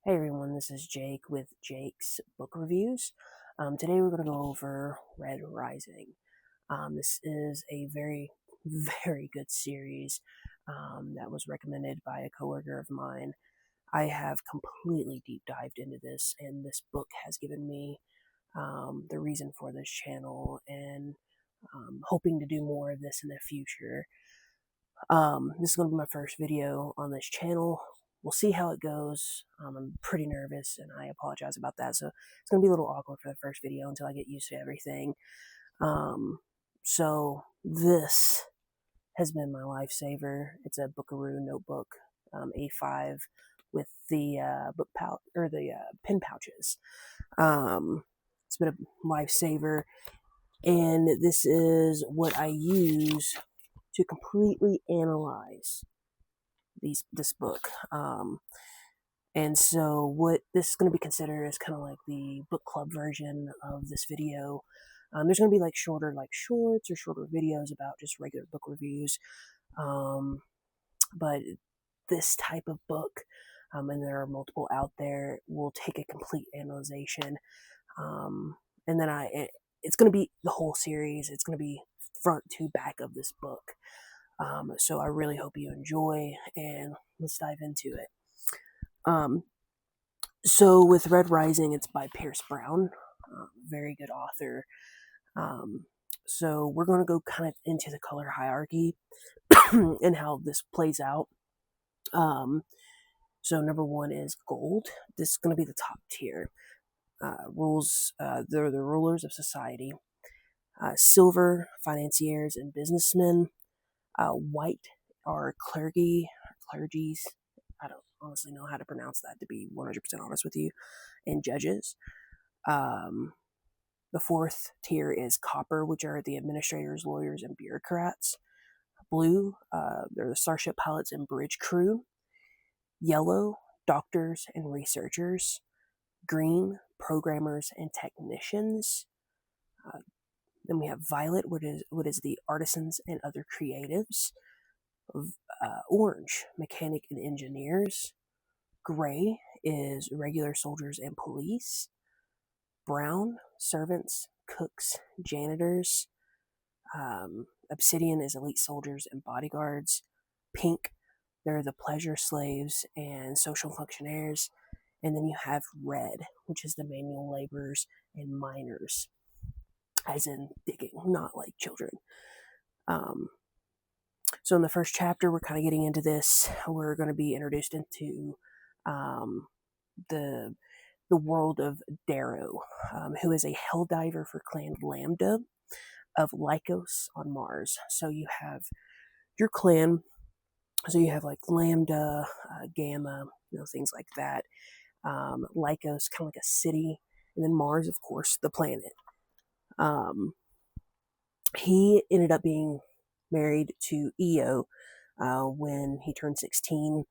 Hey everyone, this is Jake with Jake's Book Reviews. Today we're going to go over Red Rising. This is a very, very good series that was recommended by a coworker of mine. I have completely deep dived into this, and this book has given me the reason for this channel, and hoping to do more of this in the future. This is going to be my first video on this channel. We'll see how it goes. I'm pretty nervous, and I apologize about that. So it's going to be a little awkward for the first video until I get used to everything. So this has been my lifesaver. It's a Bookaroo notebook, A5, with the book pouch or the pen pouches. It's been a lifesaver, and this is what I use to completely analyze this book. And so what this is going to be considered is kind of like the book club version of this video. There's going to be like shorter like shorts or shorter videos about just regular book reviews. But this type of book, and there are multiple out there, will take a complete analyzation. And then it's going to be the whole series. It's going to be front to back of this book. So I really hope you enjoy, and let's dive into it. So with Red Rising, it's by Pierce Brown, very good author. So we're going to go kind of into the color hierarchy and how this plays out. So number one is gold. This is going to be the top tier. They're the rulers of society. Silver, financiers and businessmen. White are clergies. I don't honestly know how to pronounce that, to be 100% honest with you. And judges. The fourth tier is copper, which are the administrators, lawyers, and bureaucrats. Blue, they're the starship pilots and bridge crew. Yellow, doctors and researchers. Green, programmers and technicians. Then we have violet, what is the artisans and other creatives. Orange, mechanic and engineers. Gray is regular soldiers and police. Brown, servants, cooks, janitors. Obsidian is elite soldiers and bodyguards. Pink, they're the pleasure slaves and social functionaries. And then you have red, which is the manual laborers and miners, as in digging, not like children. So in the first chapter, we're kind of getting into this. We're going to be introduced into the world of Darrow, who is a hell diver for Clan Lambda of Lycos on Mars. So you have your clan. So you have like Lambda, Gamma, things like that. Lycos, kind of like a city, and then Mars, of course, the planet. He ended up being married to Io when he turned 16.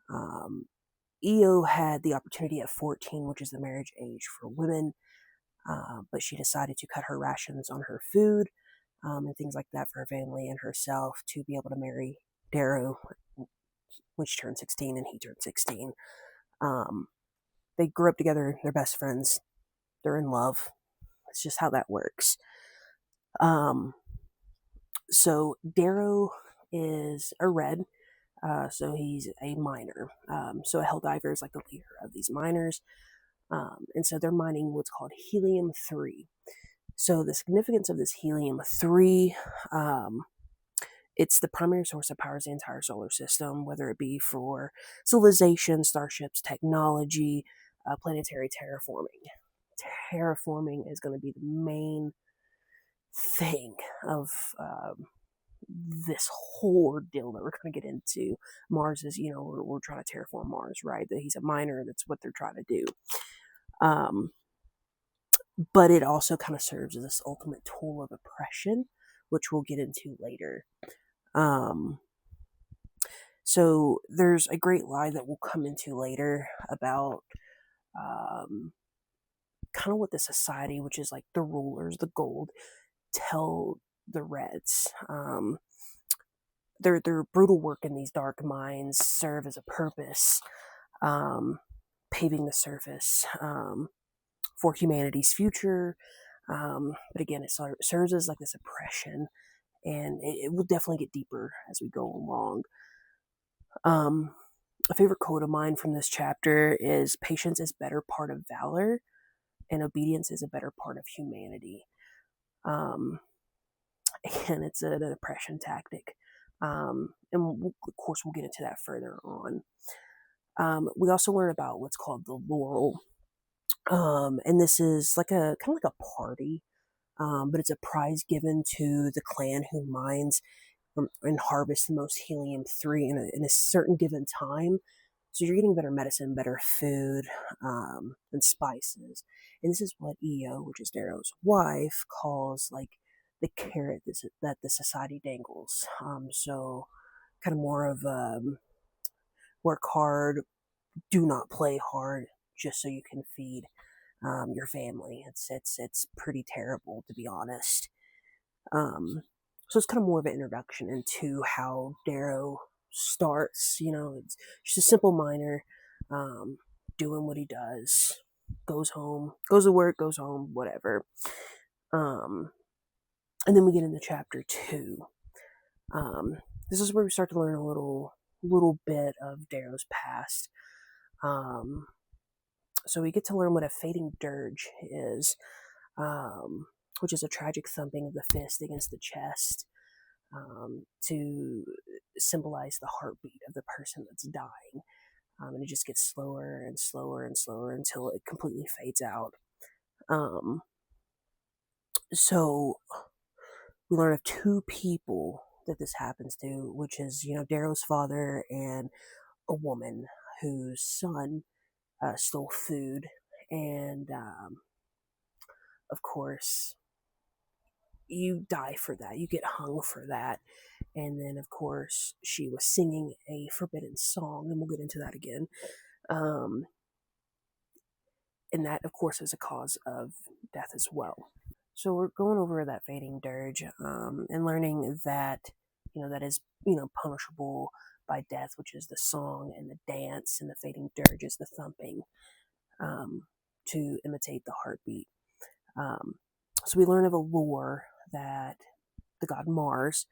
Io had the opportunity at 14, which is the marriage age for women, but she decided to cut her rations on her food and things like that for her family and herself to be able to marry Darrow, which turned 16 and he turned 16. They grew up together, they're best friends, they're in love. It's just how that works. So Darrow is a red, so he's a miner. So a hell diver is like the leader of these miners. And so they're mining what's called helium-3. So the significance of this helium-3, it's the primary source that powers the entire solar system, whether it be for civilization, starships, technology, planetary terraforming. Terraforming is going to be the main thing of this whole ordeal that we're going to get into. Mars is, we're trying to terraform Mars, right? That he's a miner, that's what they're trying to do. But it also kind of serves as this ultimate tool of oppression, which we'll get into later. So there's a great lie that we'll come into later about kind of what the society, which is like the rulers, the gold, tell the reds. Their brutal work in these dark mines serve as a purpose. paving the surface for humanity's future. But again, it serves as like this oppression, and it will definitely get deeper as we go along. A favorite quote of mine from this chapter is, "Patience is better part of valor, and obedience is a better part of humanity." Um, and it's an oppression tactic. And of course, we'll get into that further on. We also learn about what's called the laurel. And this is like a kind of like a party, but it's a prize given to the clan who mines and harvests the most helium-3 in a certain given time. So you're getting better medicine, better food, and spices. And this is what Io, which is Darrow's wife, calls like the carrot that the society dangles. So kind of more of work hard, do not play hard, just so you can feed your family. It's pretty terrible, to be honest. So it's kind of more of an introduction into how Darrow starts. It's just a simple miner, doing what he does, goes home, goes to work, goes home, whatever. And then we get into chapter 2. This is where we start to learn a little bit of Darrow's past. So we get to learn what a fading dirge is, which is a tragic thumping of the fist against the chest, to symbolize the heartbeat of the person that's dying. And it just gets slower and slower and slower until it completely fades out. So we learn of 2 people that this happens to, which is, Darrow's father and a woman whose son stole food. And, of course, you die for that. You get hung for that. And then, of course, she was singing a forbidden song, and we'll get into that again. And that, of course, is a cause of death as well. So we're going over that fading dirge, and learning that, that is, punishable by death, which is the song and the dance, and the fading dirge is the thumping, to imitate the heartbeat. So we learn of a lore that the god Mars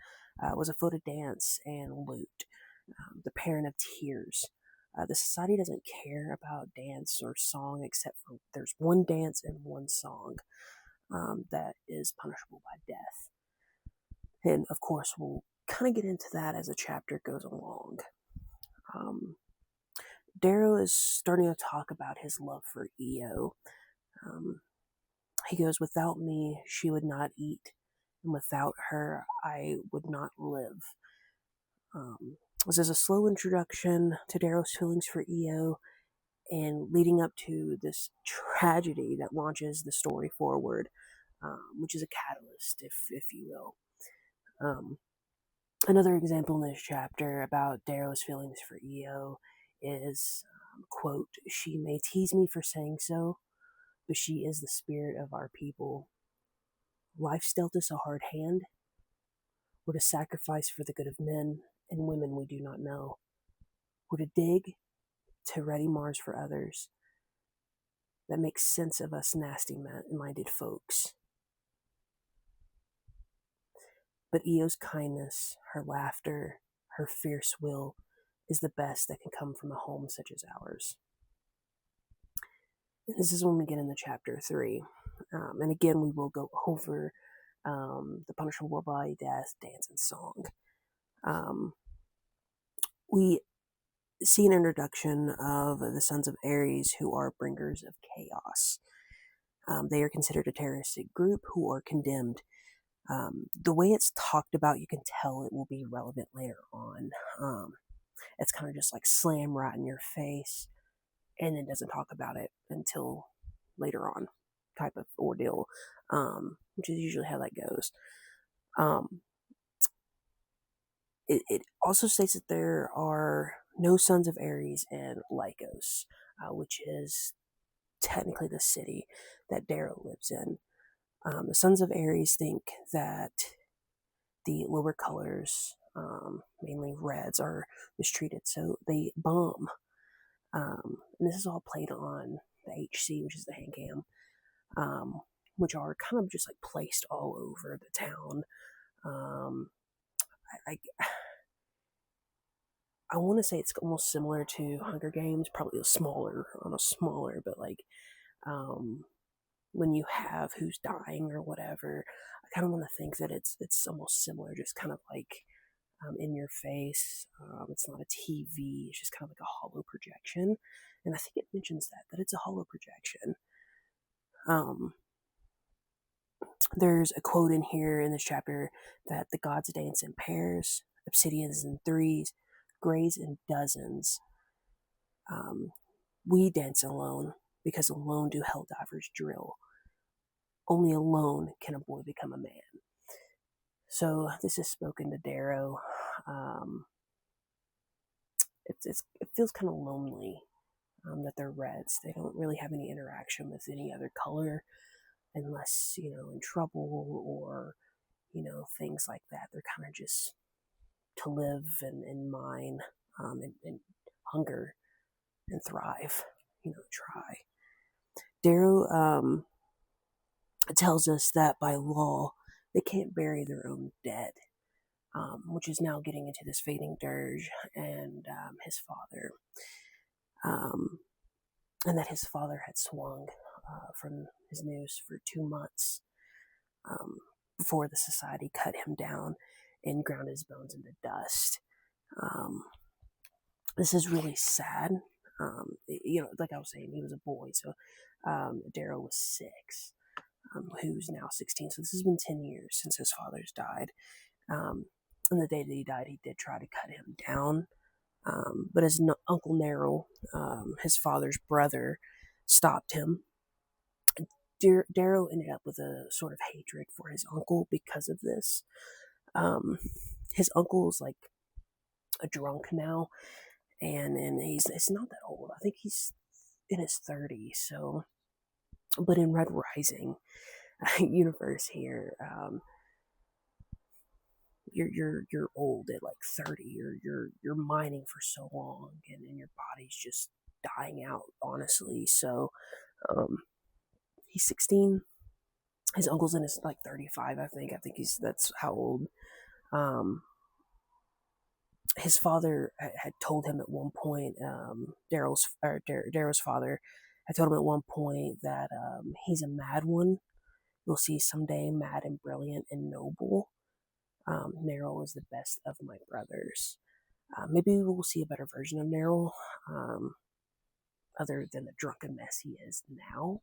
was a foot of dance and lute, the parent of tears. The society doesn't care about dance or song, except for there's one dance and one song that is punishable by death. And of course, we'll kind of get into that as the chapter goes along. Darrow is starting to talk about his love for Io. He goes, "Without me, she would not eat, and without her, I would not live." This is a slow introduction to Darrow's feelings for Io, and leading up to this tragedy that launches the story forward, which is a catalyst, if you will. Another example in this chapter about Darrow's feelings for Io is, quote, "She may tease me for saying so, but she is the spirit of our people. Life's dealt us a hard hand. Or to sacrifice for the good of men and women we do not know. Or to dig, to ready Mars for others. That makes sense of us nasty-minded folks. But Io's kindness, her laughter, her fierce will is the best that can come from a home such as ours." And this is when we get into chapter 3. And again, we will go over the punishable by death, dance, and song. We see an introduction of the Sons of Ares, who are bringers of chaos. They are considered a terroristic group who are condemned. The way it's talked about, you can tell it will be relevant later on. It's kind of just like slam right in your face, and then doesn't talk about it until later on, type of ordeal, which is usually how that goes. It also states that there are no Sons of Ares in Lycos, which is technically the city that Darrow lives in. The Sons of Ares think that the lower colors, mainly reds, are mistreated, so they bomb. And this is all played on the HC, which is the hand cam, which are kind of just like placed all over the town. I I want to say it's almost similar to Hunger Games, probably on a smaller, but like when you have who's dying or whatever, I kind of want to think that it's almost similar, just kind of like in your face. It's not a TV; it's just kind of like a hollow projection, and I think it mentions that it's a hollow projection. Um, there's a quote in here in this chapter that the gods dance in pairs, obsidians in threes, grays in dozens. Um, we dance alone because alone do hell divers drill. Only alone can a boy become a man. So this is spoken to Darrow. It feels kind of lonely that they're reds. They don't really have any interaction with any other color unless, in trouble or, things like that. They're kind of just to live and mine and hunger and thrive, try. Darrow tells us that by law, they can't bury their own dead, which is now getting into this fading dirge and his father. And that his father had swung from his news for 2 months before the society cut him down and ground his bones into dust. This is really sad. Like I was saying, he was a boy, so Darrow was 6, who's now 16. So this has been 10 years since his father's died. And the day that he died, he did try to cut him down. But his Uncle Nero, his father's brother, stopped him. Darrow ended up with a sort of hatred for his uncle because of this. His uncle's like a drunk now, and he's not that old. I think he's in his 30s. So, but in Red Rising universe here, you're old at like 30. You're mining for so long, and your body's just dying out, honestly. So, he's 16. His uncle's in his like 35, I think. That's how old. His father had told him at one point, Darrow's father had told him at one point that he's a mad one. You'll see someday, mad and brilliant and noble. Nero is the best of my brothers. Maybe we'll see a better version of Nero, other than the drunken mess he is now.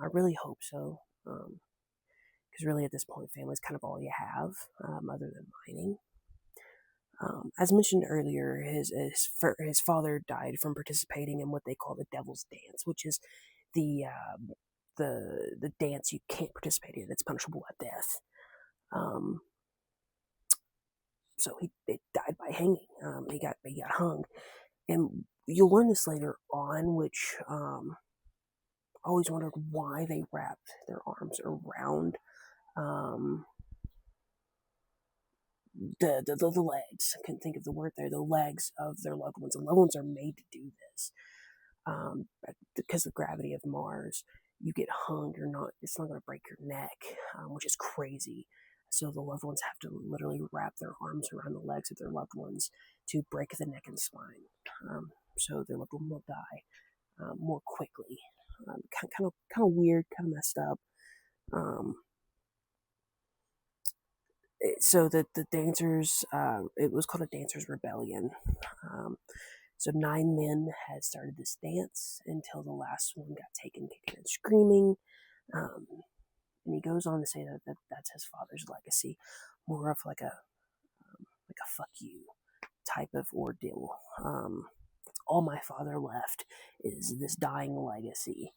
I really hope so, because really at this point, family's kind of all you have, other than mining. As mentioned earlier, his father died from participating in what they call the Devil's Dance, which is the dance you can't participate in. It's punishable at death. So he died by hanging. He got hung, and you'll learn this later on. Which I always wondered why they wrapped their arms around the legs. I couldn't think of the word there. The legs of their loved ones. The loved ones are made to do this because of the gravity of Mars. You get hung, it's not going to break your neck, which is crazy. So the loved ones have to literally wrap their arms around the legs of their loved ones to break the neck and spine. So their loved one will die more quickly. Kind of weird, kind of messed up. So the dancers, it was called a dancers' rebellion. So 9 men had started this dance until the last one got taken kicking and screaming. And he goes on to say that that's his father's legacy, more of like a fuck you type of ordeal. That's all my father left is this dying legacy.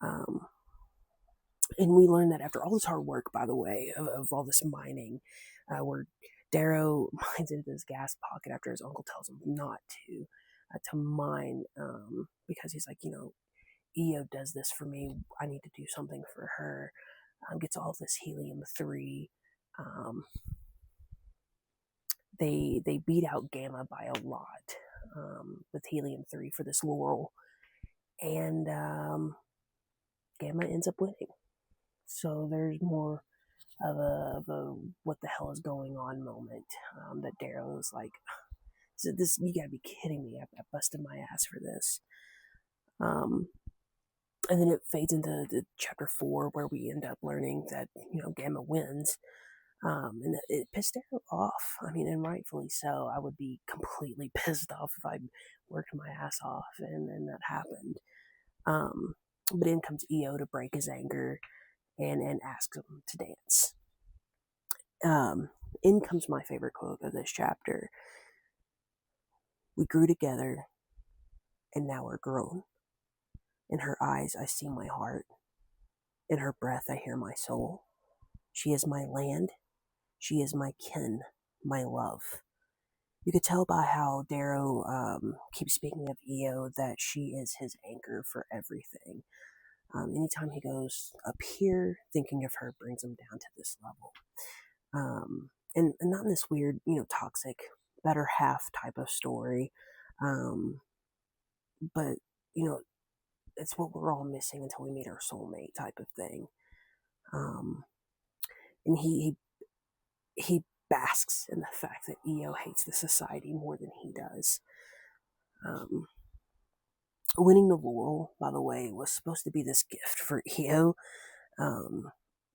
And we learned that after all this hard work, by the way, of all this mining, where Darrow mines into this gas pocket after his uncle tells him not to mine, because he's like, Io does this for me. I need to do something for her. Gets all this helium-3. They beat out Gamma by a lot. with helium-3 for this laurel, and Gamma ends up winning. So there's more of a what the hell is going on moment, that Darrow is like, so this, you gotta be kidding me, I busted my ass for this. And then it fades into the chapter 4, where we end up learning that, Gamma wins. And it pissed Darrow off. I mean, and rightfully so. I would be completely pissed off if I worked my ass off and then that happened. But in comes EO to break his anger and asks him to dance. In comes my favorite quote of this chapter. We grew together, and now we're grown. In her eyes, I see my heart. In her breath, I hear my soul. She is my land. She is my kin, my love. You could tell by how Darrow keeps speaking of EO that she is his anchor for everything. Anytime he goes up here, thinking of her brings him down to this level. And not in this weird, toxic, better half type of story. But, it's what we're all missing until we meet our soulmate type of thing. And he basks in the fact that EO hates the society more than he does. Winning the laurel, by the way, was supposed to be this gift for EO,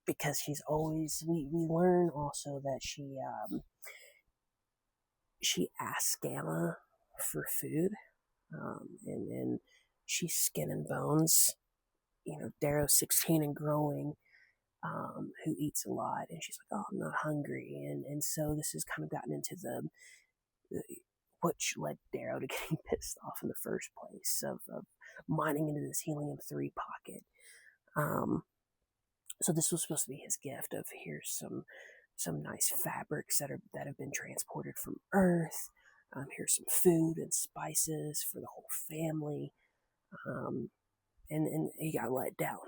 because she's always, we learn also that she asks Gamma for food, and she's skin and bones. Darrow's 16 and growing, who eats a lot, and she's like, "Oh, I'm not hungry," and so this has kind of gotten into the which led Darrow to getting pissed off in the first place of mining into this helium-3 pocket. So this was supposed to be his gift of, here's some nice fabrics that have been transported from Earth. Here's some food and spices for the whole family. And he got let down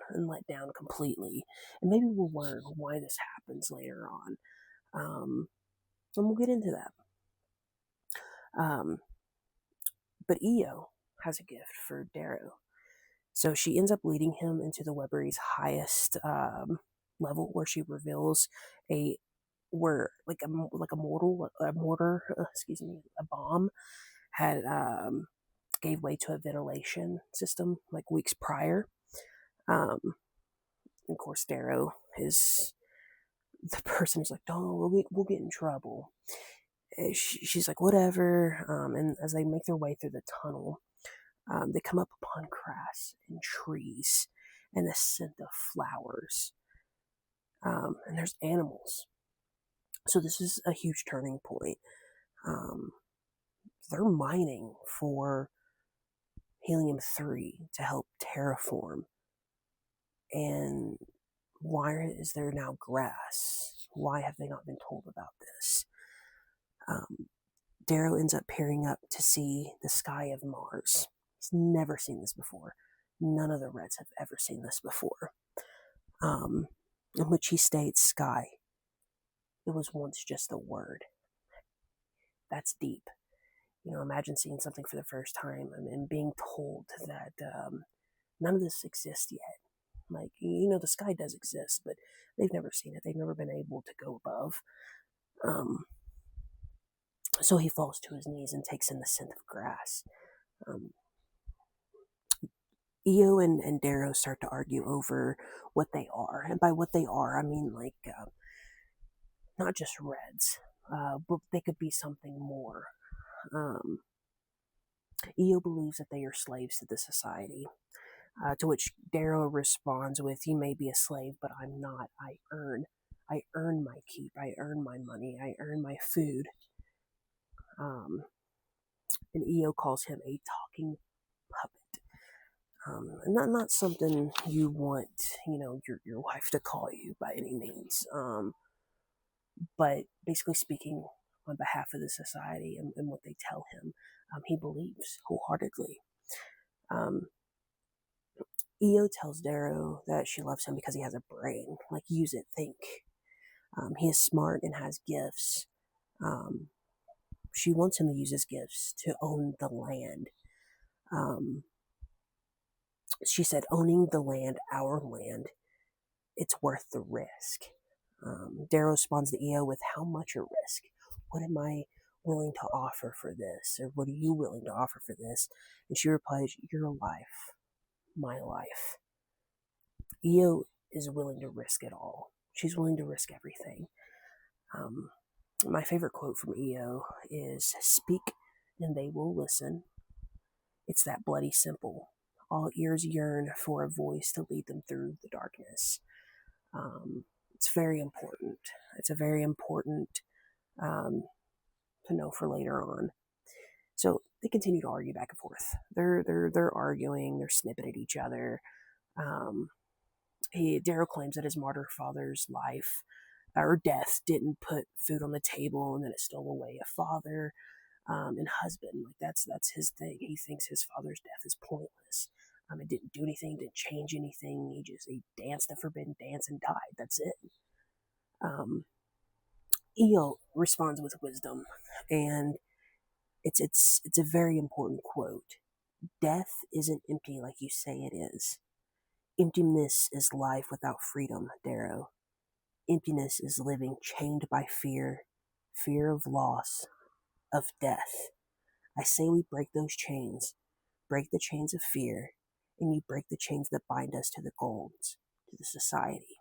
completely. And maybe we'll learn why this happens later on. And we'll get into that. But EO has a gift for Darrow. So she ends up leading him into the Weaberry's highest level, where she reveals a bomb had gave way to a ventilation system like weeks prior. Of course, Darrow is the person who's like, "Oh, we'll get in trouble." She's like, "Whatever." And as they make their way through the tunnel, they come up upon grass and trees and the scent of flowers. And there's animals. So this is a huge turning point. They're mining for helium-3 to help terraform. And why is there now grass? Why have they not been told about this? Darrow ends up peering up to see the sky of Mars. He's never seen this before. None of the Reds have ever seen this before. In which he states, "Sky, it was once just a word." That's deep. Imagine seeing something for the first time and being told that none of this exists yet. Like, the sky does exist, but they've never seen it. They've never been able to go above. So he falls to his knees and takes in the scent of grass. EO and Darrow start to argue over what they are. And by what they are, I mean, like, not just Reds, but they could be something more. EO believes that they are slaves to the society, to which Darrow responds with, "You may be a slave, but I'm not. I earn my keep. I earn my money. I earn my food." And EO calls him a talking puppet. Not something you want, your wife to call you by any means. But basically speaking on behalf of the society and what they tell him, he believes wholeheartedly. EO tells Darrow that she loves him because he has a brain. Like, use it, think. He is smart and has gifts. She wants him to use his gifts to own the land. Um, she said, owning the land, our land, it's worth the risk. Darrow responds to Io with, how much a risk? What am I willing to offer for this? Or what are you willing to offer for this? And she replies, your life, my life. Io is willing to risk it all. She's willing to risk everything. My favorite quote from Io is, speak and they will listen. It's that bloody simple. All ears yearn for a voice to lead them through the darkness. It's very important. It's a very important to know for later on. So they continue to argue back and forth. They're arguing. They're snipping at each other. Darrow claims that his martyr father's life or death didn't put food on the table, and then it stole away a father and husband. Like that's his thing. He thinks his father's death is pointless. It didn't do anything, didn't change anything. He danced a forbidden dance and died. That's it. Io responds with wisdom, and it's a very important quote. Death isn't empty like you say it is. Emptiness is life without freedom, Darrow. Emptiness is living chained by fear, fear of loss, of death. I say we break those chains, break the chains of fear, and you break the chains that bind us to the golds, to the society.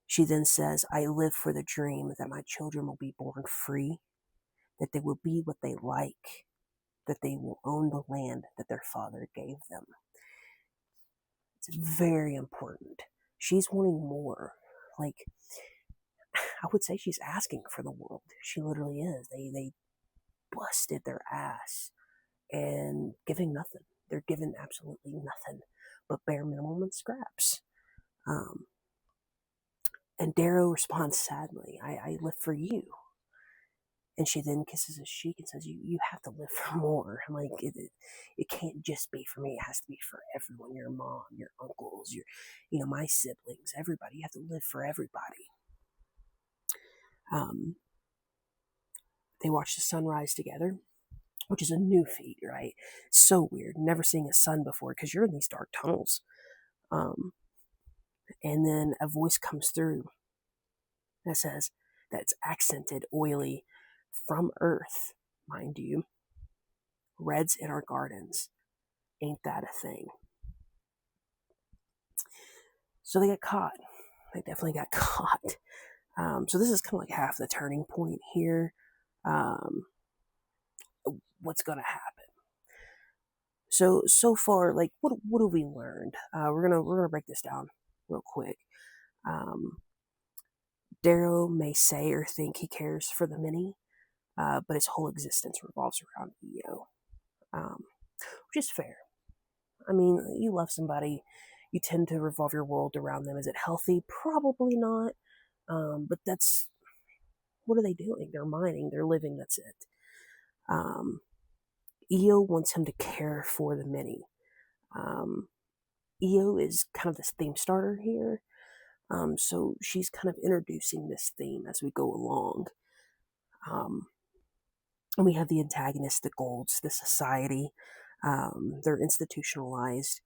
She then says, I live for the dream that my children will be born free, that they will be what they like, that they will own the land that their father gave them. It's very important. She's wanting more. Like, I would say she's asking for the world. She literally is. They busted their ass and giving nothing. They're giving absolutely nothing but bare minimum and scraps. And Darrow responds sadly, I live for you. And she then kisses his cheek and says, you have to live for more. Like, it can't just be for me. It has to be for everyone. Your mom, your uncles, my siblings, everybody. You have to live for everybody. They watch the sunrise together, which is a new feat, right? So weird. Never seeing a sun before because you're in these dark tunnels. And then a voice comes through that says, that's accented, oily, from Earth, mind you. Reds in our gardens. Ain't that a thing? So they got caught. They definitely got caught. So this is kind of like half the turning point here. What's going to happen? So far, like, what have we learned? We're gonna break this down real quick. Darrow may say or think he cares for the many, but his whole existence revolves around Io, which is fair. I mean, you love somebody, you tend to revolve your world around them. Is it healthy? Probably not. But that's, what are they doing? They're mining, they're living, that's it. Io wants him to care for the many. Io is kind of this theme starter here. So she's kind of introducing this theme as we go along. And we have the antagonists, the golds, the society. They're institutionalized.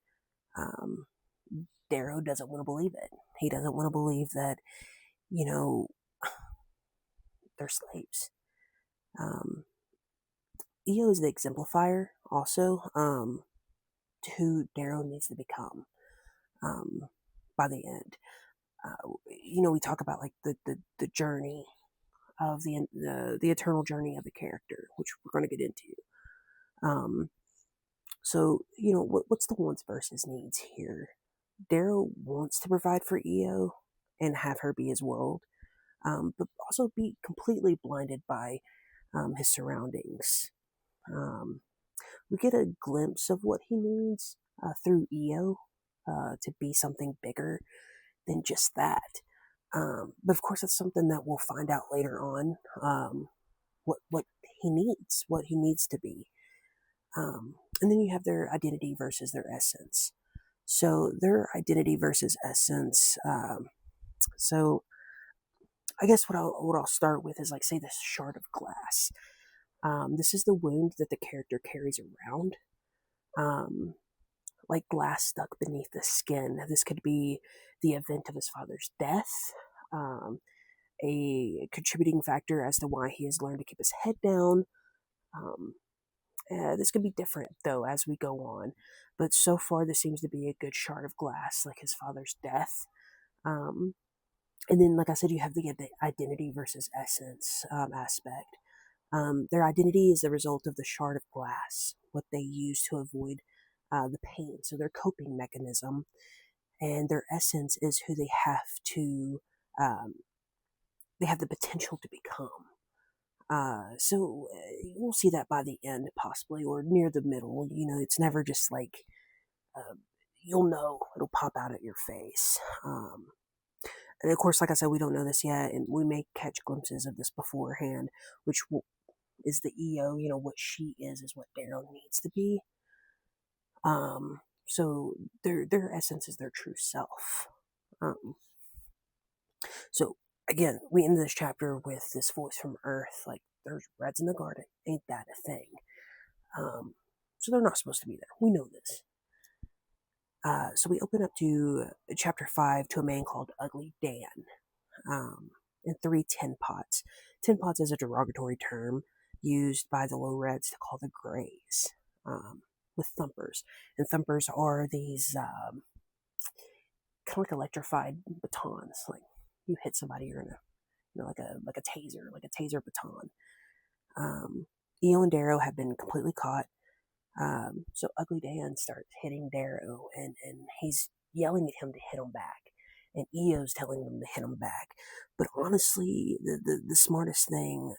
Darrow doesn't want to believe it. He doesn't want to believe that, they're slaves. Io is the exemplifier also to who Darrow needs to become by the end. We talk about like the journey of the eternal journey of the character, which we're going to get into. So what's the wants versus needs here? Darrow wants to provide for Io and have her be his world, but also be completely blinded by his surroundings. We get a glimpse of what he needs through Io to be something bigger than just that. But of course, that's something that we'll find out later on. What he needs to be. And then you have their identity versus their essence. So their identity versus essence. So I guess what I'll start with is like, say, this shard of glass. This is the wound that the character carries around, um, like glass stuck beneath the skin. This could be the event of his father's death, um, a contributing factor as to why he has learned to keep his head down. Um, this could be different though as we go on, but so far this seems to be a good shard of glass, like his father's death. Um, and then, like I said, you have the identity versus essence aspect. Their identity is the result of the shard of glass, what they use to avoid the pain, so their coping mechanism, and their essence is who um, they have the potential to become. We'll see that by the end, possibly, or near the middle. It's never just like uh, you'll know, it'll pop out at your face. And of course, like I said, we don't know this yet, and we may catch glimpses of this beforehand, which is the EO. What she is what Daryl needs to be. So their essence is their true self. Um, so again, we end this chapter with this voice from Earth, like there's reds in the garden, ain't that a thing? So they're not supposed to be there. We know this. So we open up to chapter 5 to a man called Ugly Dan, and 3 tin pots. Tin pots is a derogatory term used by the low reds to call the grays, with thumpers. And thumpers are these kind of like electrified batons. Like you hit somebody, you're gonna, like a taser baton. Eo and Darrow have been completely caught. So Ugly Dan starts hitting Darrow, and he's yelling at him to hit him back. And Eo's telling him to hit him back. But honestly, the smartest thing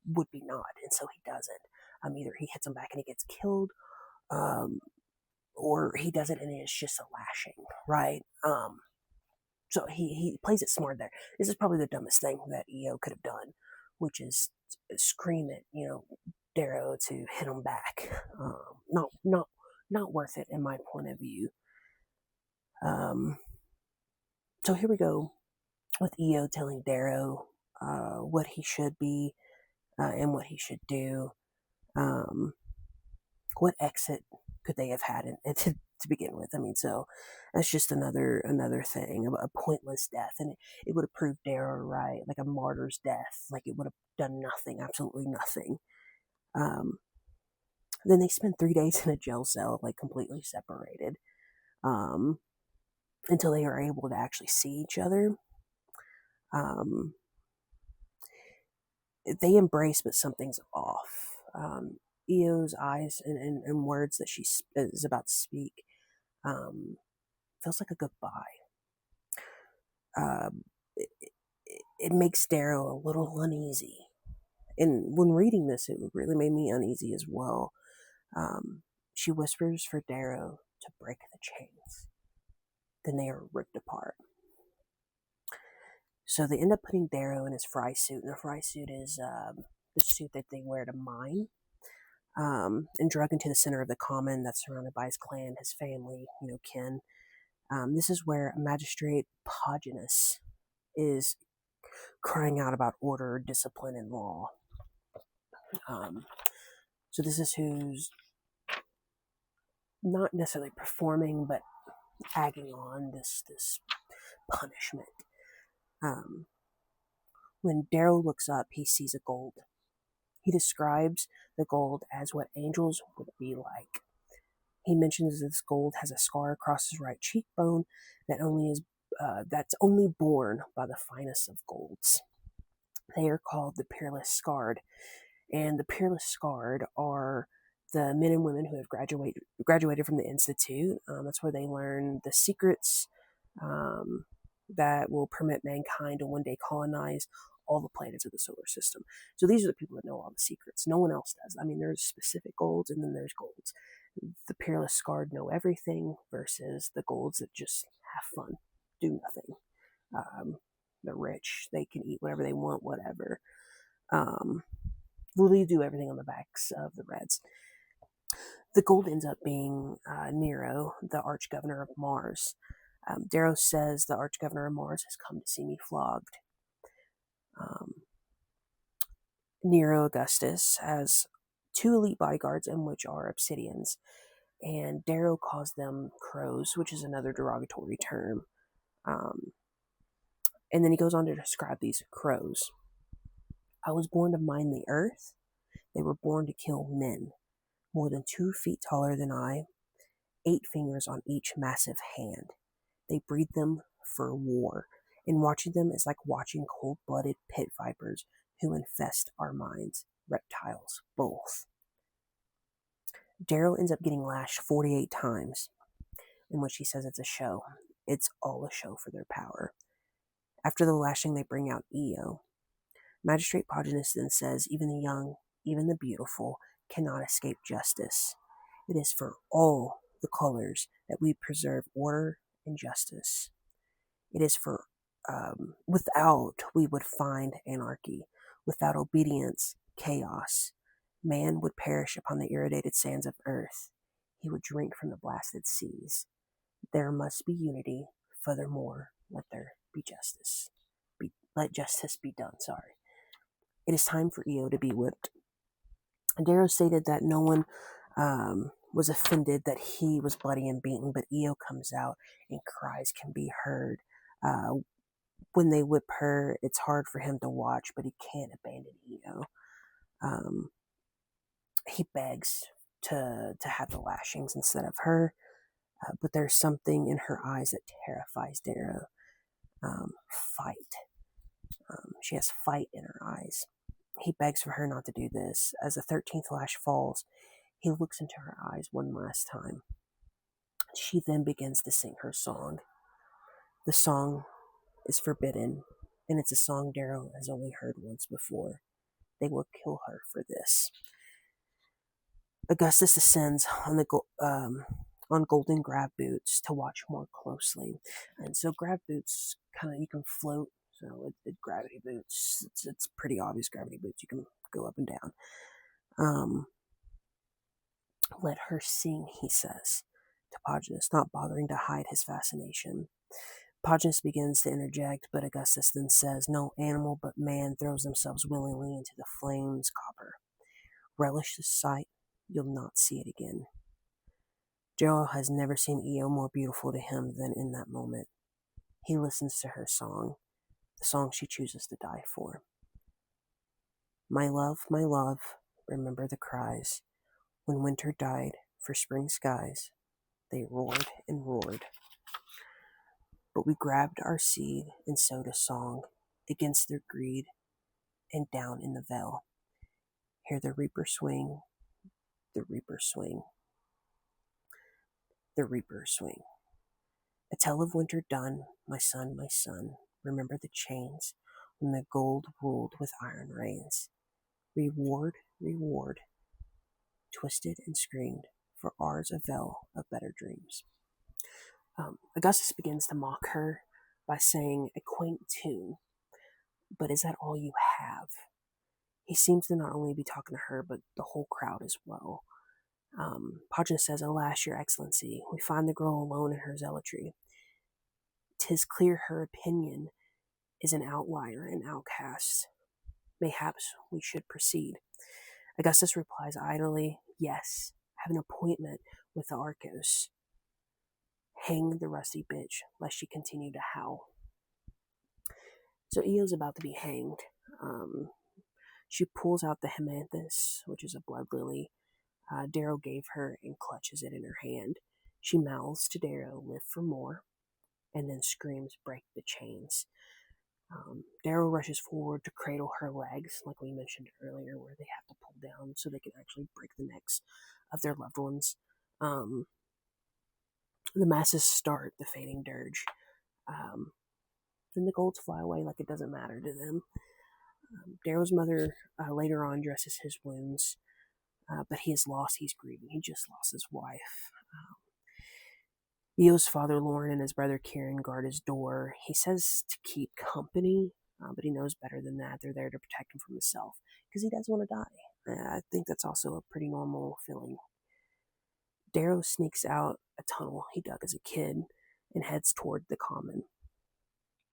would be not, and so he doesn't. Either he hits him back and he gets killed, um, or he does it and it's just a lashing, right? So he plays it smart there. This is probably the dumbest thing that EO could have done, which is scream at Darrow to hit him back. Not worth it in my point of view. So here we go with EO telling Darrow what he should be and what he should do. What exit could they have had to begin with? So that's just another thing, a pointless death, and it would have proved Darrow right, like a martyr's death, like it would have done nothing, absolutely nothing. Then they spend 3 days in a jail cell, like completely separated, until they are able to actually see each other. They embrace, but something's off. Eo's eyes and words that she is about to speak feels like a goodbye. It, it makes Darrow a little uneasy. And when reading this, it really made me uneasy as well. She whispers for Darrow to break the chains. Then they are ripped apart. So they end up putting Darrow in his fry suit, and the fry suit is the suit that they wear to mine. And drug into the center of the common that's surrounded by his clan, his family, kin. This is where Magistrate Pogonus is crying out about order, discipline, and law. So this is who's not necessarily performing, but agging on this punishment. When Darrow looks up, he sees a gold. He describes the gold as what angels would be like. He mentions this gold has a scar across his right cheekbone that's only borne by the finest of golds. They are called the Peerless Scarred, and the Peerless Scarred are the men and women who have graduated from the Institute. That's where they learn the secrets that will permit mankind to one day colonize all the planets of the solar system. So these are the people that know all the secrets. No one else does. There's specific golds, and then there's golds. The Peerless Scarred know everything versus the golds that just have fun, do nothing. They're rich. They can eat whatever they want, whatever. Literally do everything on the backs of the Reds. The gold ends up being Nero, the arch governor of Mars. Darrow says the Arch-Governor of Mars has come to see me flogged. Nero Augustus has 2 elite bodyguards, in which are obsidians, and Darrow calls them crows, which is another derogatory term. And then he goes on to describe these crows. I was born to mine the earth. They were born to kill men, more than 2 feet taller than I, 8 fingers on each massive hand. They breed them for war, and watching them is like watching cold-blooded pit vipers who infest our minds, reptiles, both. Darrow ends up getting lashed 48 times, in which he says it's a show. It's all a show for their power. After the lashing, they bring out Io. Magistrate Podginus then says, even the young, even the beautiful, cannot escape justice. It is for all the colors that we preserve order and justice. It is for, without we would find anarchy. Without obedience, chaos. Man would perish upon the irradiated sands of earth. He would drink from the blasted seas. There must be unity. Furthermore, let there be justice. Let justice be done, sorry. It is time for Io to be whipped. Darrow stated that no one was offended that he was bloody and beaten, but Io comes out and cries can be heard. When they whip her, it's hard for him to watch, but he can't abandon Io. He begs to have the lashings instead of her, but there's something in her eyes that terrifies Darrow. Fight. She has fight in her eyes. He begs for her not to do this. As the 13th lash falls, he looks into her eyes one last time. She then begins to sing her song. The song is forbidden, and it's a song Darrow has only heard once before. They will kill her for this. Augustus descends on golden grab boots to watch more closely. And so grab boots, you can float. So it's gravity boots. It's pretty obvious gravity boots. You can go up and down. Let her sing, he says to Podginus, not bothering to hide his fascination. Podginus begins to interject, but Augustus then says, no animal but man throws themselves willingly into the flames, copper. Relish the sight, you'll not see it again. Darrow has never seen Io more beautiful to him than in that moment. He listens to her song, the song she chooses to die for. My love, remember the cries. When winter died for spring skies, they roared and roared. But we grabbed our seed and sowed a song against their greed, and down in the vale. Hear the reaper swing, the reaper swing, the reaper swing. A tale of winter done, my son, remember the chains when the gold ruled with iron reins. Reward, reward, twisted and screamed, for ours a veil of better dreams. Augustus begins to mock her by saying a quaint tune, but is that all you have? He seems to not only be talking to her, but the whole crowd as well. Podginus says, alas, your excellency, we find the girl alone in her zealotry. 'Tis clear her opinion is an outlier, an outcast. Mayhaps we should proceed. Augustus replies idly, yes, have an appointment with the Archos. Hang the rusty bitch, lest she continue to howl. So Io's about to be hanged. She pulls out the hemanthus, which is a blood lily Darrow gave her, and clutches it in her hand. She mouths to Darrow, live for more, and then screams, break the chains. Darrow rushes forward to cradle her legs, like we mentioned earlier, where they have to pull down so they can actually break the necks of their loved ones. The masses start the fading dirge. Then the golds fly away like it doesn't matter to them. Darrow's mother later on dresses his wounds, but he is lost. He's grieving. He just lost his wife. Io's father, Lauren, and his brother, Kieran, guard his door. He says to keep company, but he knows better than that. They're there to protect him from himself because he doesn't want to die. I think that's also a pretty normal feeling. Darrow sneaks out a tunnel he dug as a kid and heads toward the common.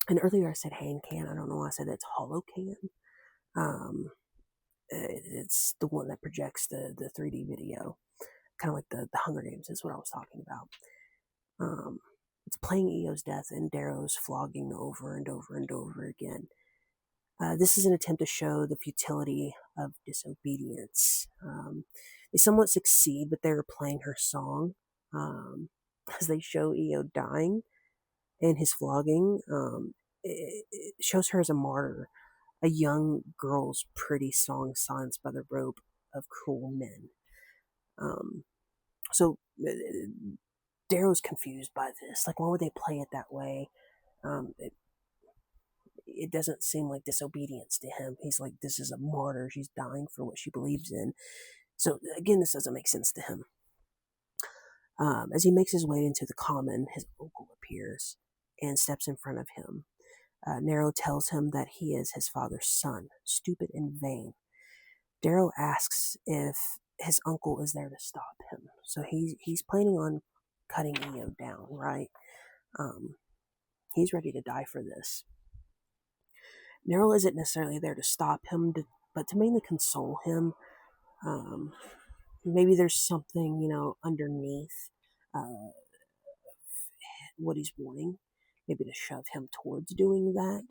And earlier I said hand can. I don't know why I said that's hollow can. Um, it's the one that projects the 3D video, kind of like the Hunger Games is what I was talking about. It's playing Eo's death and Darrow's flogging over and over and over again. This is an attempt to show the futility of disobedience. They somewhat succeed, but they're playing her song as they show Eo dying and his flogging. It shows her as a martyr, a young girl's pretty song silenced by the rope of cruel men. So Darrow's confused by this. Like, why would they play it that way? It doesn't seem like disobedience to him. He's like, this is a martyr. She's dying for what she believes in. So again, this doesn't make sense to him. As he makes his way into the common, his uncle appears and steps in front of him. Darrow tells him that he is his father's son, stupid and vain. Darrow asks if his uncle is there to stop him. So he's planning on cutting Eo down, right? He's ready to die for this. Darrow isn't necessarily there to stop him, but to mainly console him. Maybe there's something, underneath what he's wanting. Maybe to shove him towards doing that.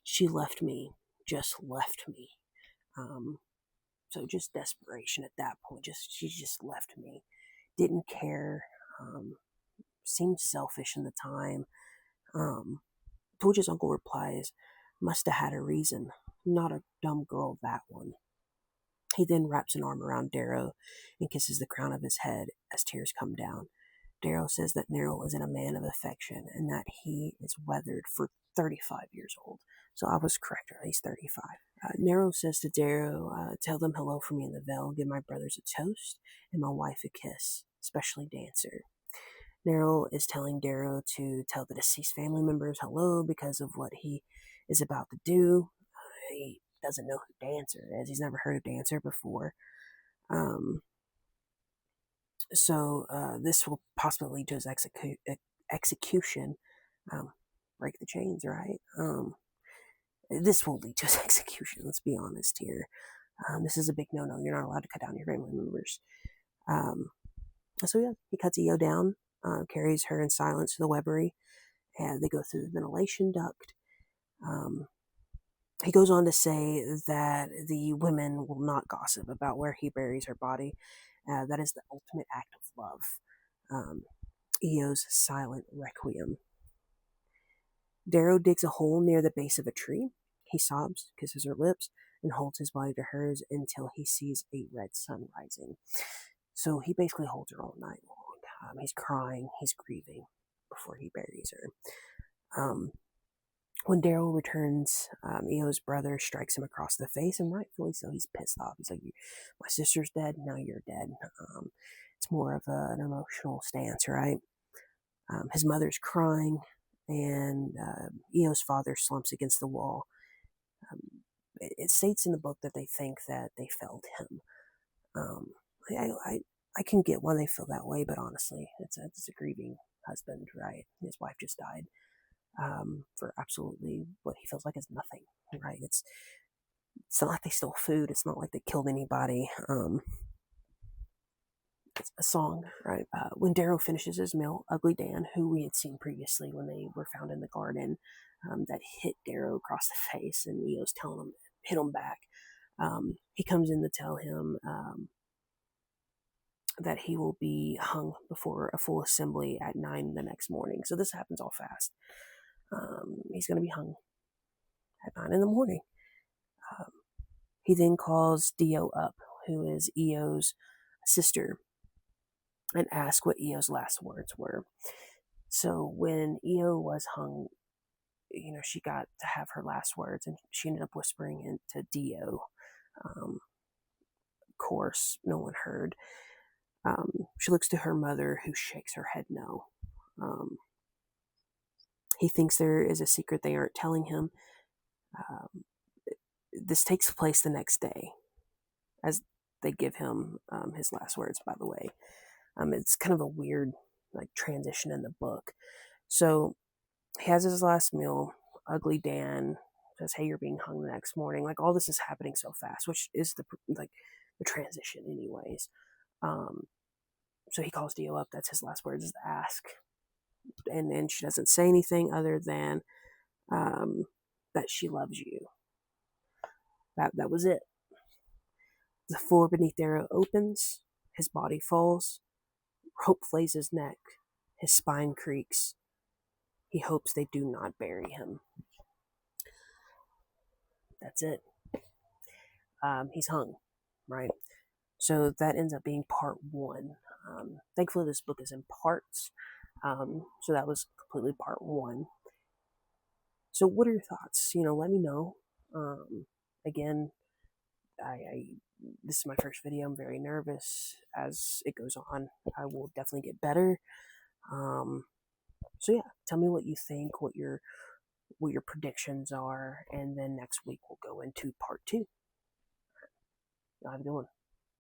She left me, just left me. So just desperation at that point. She just left me. Didn't care. Seemed selfish in the time. To which his uncle replies, must have had a reason. Not a dumb girl, that one. He then wraps an arm around Darrow and kisses the crown of his head as tears come down. Darrow says that Darrow isn't a man of affection and that he is weathered for 35 years old. So I was correct, he's 35. Darrow says to Darrow, tell them hello for me in the Vale, give my brothers a toast, and my wife a kiss, especially Dancer. Darrow is telling Darrow to tell the deceased family members hello because of what he is about to do. He doesn't know who Dancer is. He's never heard of Dancer before. So this will possibly lead to his execution. Break the chains, right? This will lead to his execution. Let's be honest here. This is a big no-no. You're not allowed to cut down your family members. So yeah, he cuts Eo down, carries her in silence to the Webbery, and they go through the ventilation duct. He goes on to say that the women will not gossip about where he buries her body. That is the ultimate act of love. Eo's silent requiem. Darrow digs a hole near the base of a tree. He sobs, kisses her lips, and holds his body to hers until he sees a red sun rising. So he basically holds her all night long. He's crying, he's grieving before he buries her. When Darrow returns, Eo's brother strikes him across the face, and rightfully so. He's pissed off. He's like, my sister's dead, now you're dead. It's more of an emotional stance, right? His mother's crying, and Eo's father slumps against the wall. It states in the book that they think that they felled him. I can get why they feel that way, but honestly, it's a grieving husband, right? His wife just died. For absolutely what he feels like is nothing, right? It's not like they stole food. It's not like they killed anybody. It's a song, right? When Darrow finishes his meal, Ugly Dan, who we had seen previously when they were found in the garden, that hit Darrow across the face, and Eo's telling him, hit him back. He comes in to tell him that he will be hung before a full assembly at 9 the next morning. So this happens all fast. He's going to be hung at 9 in the morning. He then calls Dio up, who is Eo's sister, and asks what Eo's last words were. So when Eo was hung, she got to have her last words, and she ended up whispering into Dio. Of course, no one heard. She looks to her mother, who shakes her head no. He thinks there is a secret they aren't telling him. This takes place the next day, as they give him his last words, by the way. It's kind of a weird like transition in the book. So he has his last meal. Ugly Dan says, "Hey, you're being hung the next morning." Like all this is happening so fast, which is the transition, anyways. Um, so he calls Dio up. That's his last words, is to ask, and then she doesn't say anything other than that she loves you. That was it. The floor beneath Darrow opens. His body falls. Rope flays his neck. His spine creaks. He hopes they do not bury him. That's it. He's hung, right? So that ends up being part one. Thankfully, this book is in parts. So that was completely part one. So what are your thoughts? Let me know. Again, I this is my first video. I'm very nervous. As it goes on, I will definitely get better. So yeah, tell me what you think, what your predictions are, and then next week we'll go into part two. Y'all have a good one.